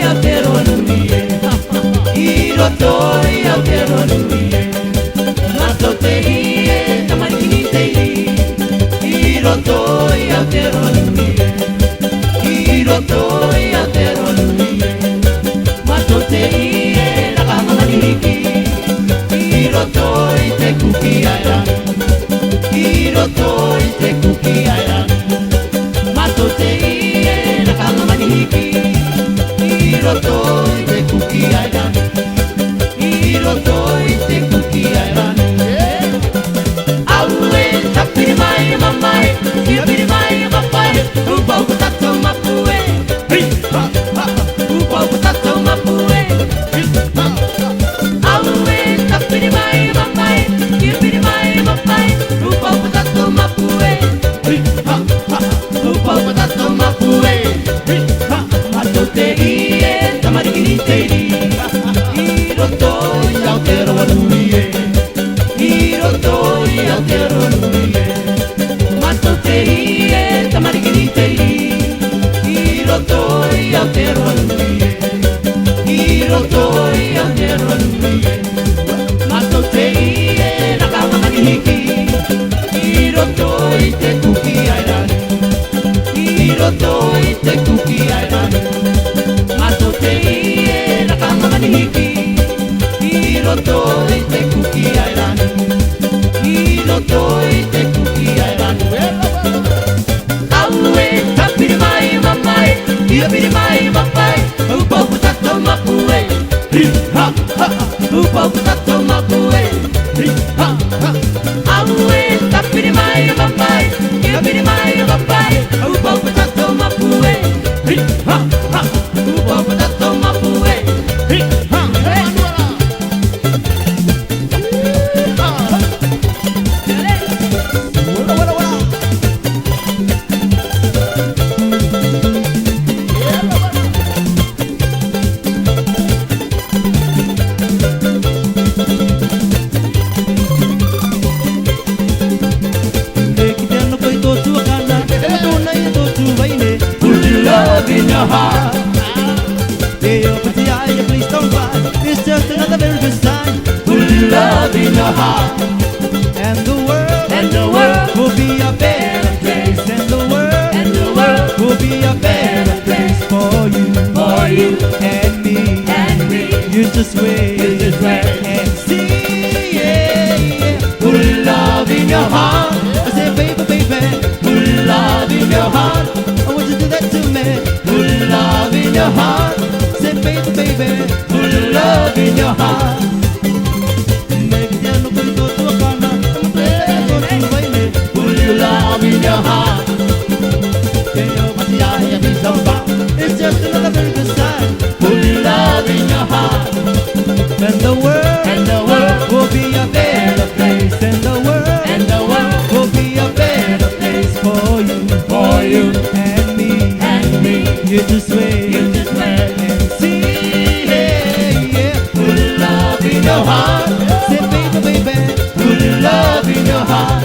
Aotearoa-nui I roto I Aotearoa-nui Matou te ie tamarikini te I roto I Aotearoa-nui I roto I Aotearoa-nui Matou te ie nakahamanihiki I roto I te kuki airani I roto I te kuki airani Matou te ie nakahamanihiki I roto I te kuki airani I roto I te kuki airani Aue tapiri mai mamai Ia piri mai mapai Upau kutato mapue Upau kutato mapue Aue tapiri mai mamai Ia piri mai mapai Upau kutato mapue Upau kutato mapue Matou te ie tamarikini te I roto I Aotearoa-nui I roto I Aotearoa-nui Matou te ie tamarikini te I roto I Aotearoa-nui I roto I Aotearoa-nui Matou te ie nakahamanihiki I roto I te kuki airani I roto I te kuki airani Matou te ie nakahamanihiki I roto I te kuki airani I roto I te kuki airani Aue tapiri mai mamai Ia piri mai mapai Upau kutato mapue Upau kutato mapue Aue tapiri mai mamai Ia piri mai mapai Upau kutato mapue Upau kutato mapue Love in your heart. Hey, open the eye, please don't cry. It's just another very good sign. Put love in your heart, and the world will be a better place. And the world will be a better place for you and me. You just wait and see. Yeah, yeah. Put love in your heart. I say, baby, put love in your heart. I want you to do that to me. Put love in your heart. Say baby, put love in your heart. Put love in your heart. It's just another very good sign. Put love in your heart. And the world will be a better place. And the world will be a better place for you and me. You just wait and see. Yeah, yeah. Put love in your heart. Say baby, put love in your heart.